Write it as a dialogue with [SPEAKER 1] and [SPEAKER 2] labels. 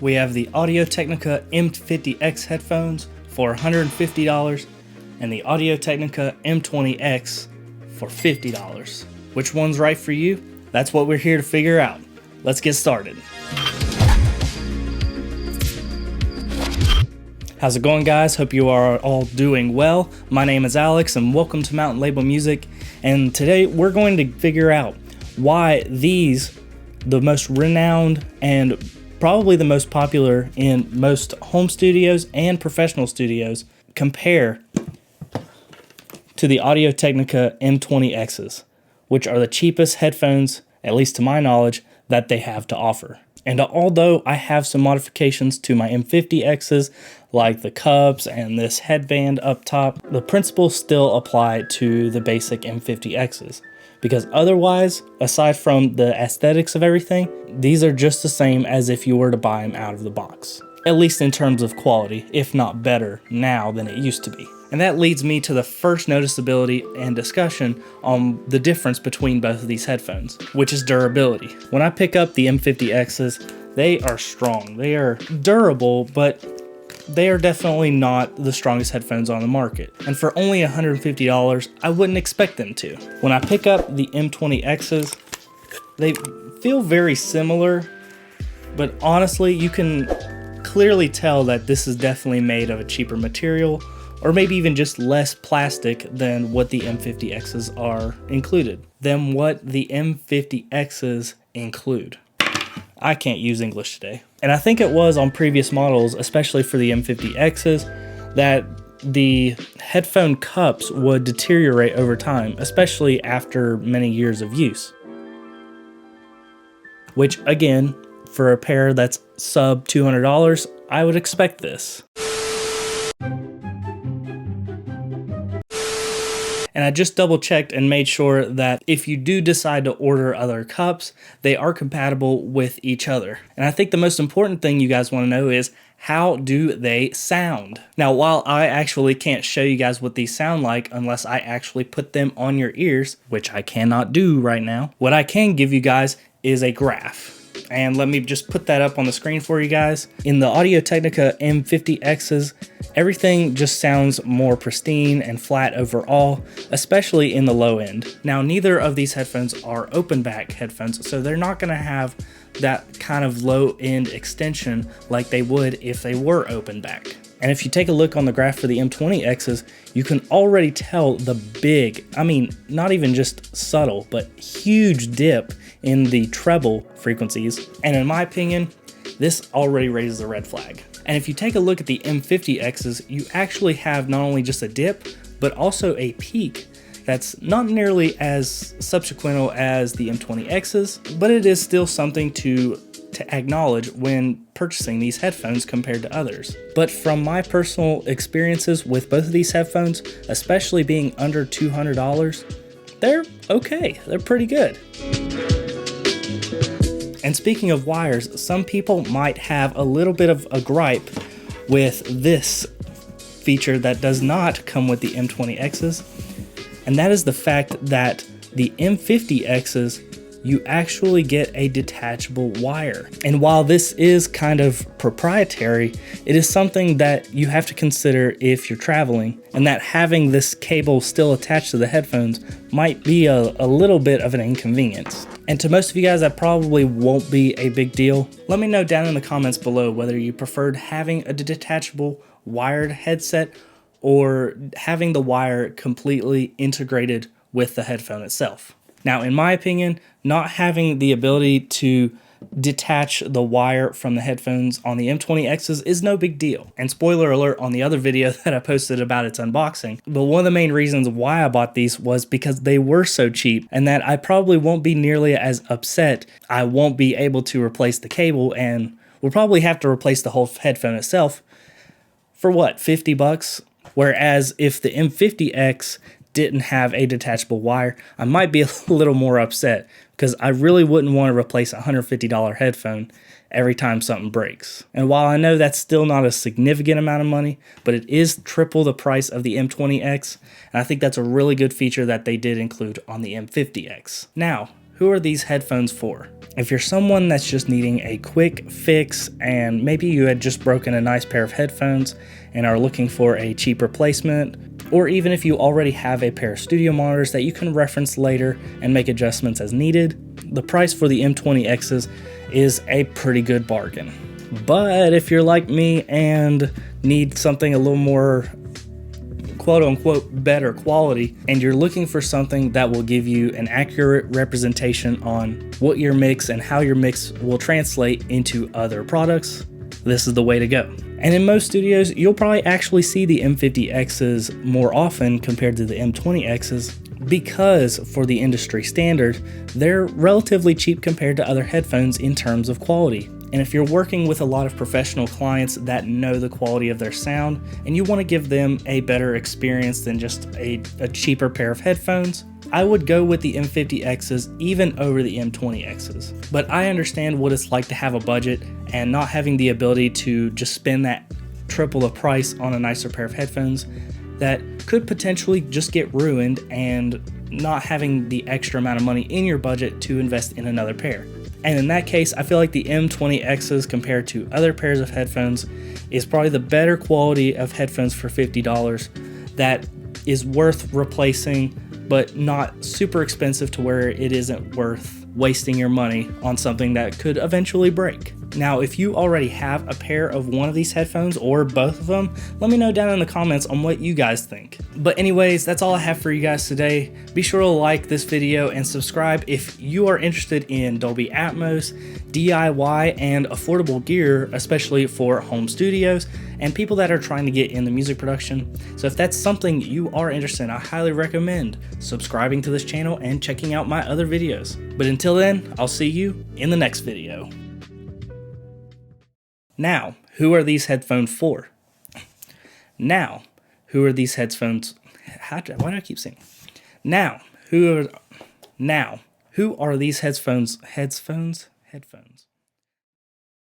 [SPEAKER 1] We have the Audio-Technica M50X headphones for $150 and the Audio-Technica M20X for $50. Which one's right for you? That's what we're here to figure out. Let's get started. How's it going, guys? Hope you are all doing well. My name is Alex and welcome to Mountain Label Music, and today we're going to figure out why these, the most renowned and probably the most popular in most home studios and professional studios, compare to the Audio-Technica M20Xs, which are the cheapest headphones, at least to my knowledge, that they have to offer. And although I have some modifications to my M50Xs, like the cups and this headband up top, the principles still apply to the basic M50Xs. Because otherwise, aside from the aesthetics of everything, these are just the same as if you were to buy them out of the box. At least in terms of quality, if not better now than it used to be. And that leads me to the first noticeability and discussion on the difference between both of these headphones, which is durability. When I pick up the M50Xs, they are strong. They are durable, but they are definitely not the strongest headphones on the market. And for only $150, I wouldn't expect them to. When I pick up the M20Xs, they feel very similar, but honestly, you can clearly tell that this is definitely made of a cheaper material, or maybe even just less plastic than what the M50Xs are included, than what the M50Xs include. I can't use English today. And I think it was on previous models, especially for the M50Xs, that the headphone cups would deteriorate over time, especially after many years of use. Which, again, for a pair that's sub $200, I would expect this. And I just double checked and made sure that if you do decide to order other cups, they are compatible with each other. And I think the most important thing you guys want to know is, how do they sound? Now, while I actually can't show you guys what these sound like unless I actually put them on your ears, which I cannot do right now, what I can give you guys is a graph. And let me just put that up on the screen for you guys. In the Audio-Technica M50Xs, everything just sounds more pristine and flat overall, especially in the low end. Now, neither of these headphones are open back headphones, so they're not gonna have that kind of low end extension like they would if they were open back. And if you take a look on the graph for the M20Xs, you can already tell the big, I mean, not even just subtle, but huge dip in the treble frequencies. And in my opinion, this already raises a red flag. And if you take a look at the M50Xs, you actually have not only just a dip, but also a peak that's not nearly as subsequent as the M20Xs, but it is still something to acknowledge when purchasing these headphones compared to others. But from my personal experiences with both of these headphones, especially being under $200, they're okay. They're pretty good. And speaking of wires, some people might have a little bit of a gripe with this feature that does not come with the M20Xs, and that is the fact that the M50Xs, you actually get a detachable wire. And while this is kind of proprietary, it is something that you have to consider if you're traveling, and that having this cable still attached to the headphones might be a little bit of an inconvenience. And to most of you guys, that probably won't be a big deal. Let me know down in the comments below whether you preferred having a detachable wired headset or having the wire completely integrated with the headphone itself. Now, in my opinion, not having the ability to detach the wire from the headphones on the M20Xs is no big deal. And spoiler alert on the other video that I posted about its unboxing, but one of the main reasons why I bought these was because they were so cheap, and that I probably won't be nearly as upset. I won't be able to replace the cable, and we'll probably have to replace the whole headphone itself for what, 50 bucks? Whereas if the M50X didn't have a detachable wire, I might be a little more upset, because I really wouldn't want to replace a $150 headphone every time something breaks. And while I know that's still not a significant amount of money, but it is triple the price of the M20X, and I think that's a really good feature that they did include on the M50X. Now, who are these headphones for? If you're someone that's just needing a quick fix and maybe you had just broken a nice pair of headphones and are looking for a cheap replacement, or even if you already have a pair of studio monitors that you can reference later and make adjustments as needed, the price for the M20Xs is a pretty good bargain. But if you're like me and need something a little more quote-unquote better quality, and you're looking for something that will give you an accurate representation on what your mix and how your mix will translate into other products, this is the way to go. And in most studios, you'll probably actually see the M50Xs more often compared to the M20Xs because for the industry standard, they're relatively cheap compared to other headphones in terms of quality. And if you're working with a lot of professional clients that know the quality of their sound and you want to give them a better experience than just a cheaper pair of headphones, I would go with the M50Xs even over the M20Xs. But I understand what it's like to have a budget and not having the ability to just spend that triple the price on a nicer pair of headphones that could potentially just get ruined and not having the extra amount of money in your budget to invest in another pair. And in that case, I feel like the M20Xs compared to other pairs of headphones is probably the better quality of headphones for $50 that is worth replacing, but not super expensive to where it isn't worth wasting your money on something that could eventually break. Now, if you already have a pair of one of these headphones or both of them, let me know down in the comments on what you guys think. But anyways, that's all I have for you guys today. Be sure to like this video and subscribe if you are interested in Dolby Atmos, DIY, and affordable gear, especially for home studios and people that are trying to get into music production. So if that's something you are interested in, I highly recommend subscribing to this channel and checking out my other videos. But until then, I'll see you in the next video. Now, who are these headphones for? Now, who are these headphones? Why do I keep saying? Now, who are these headphones? Headphones?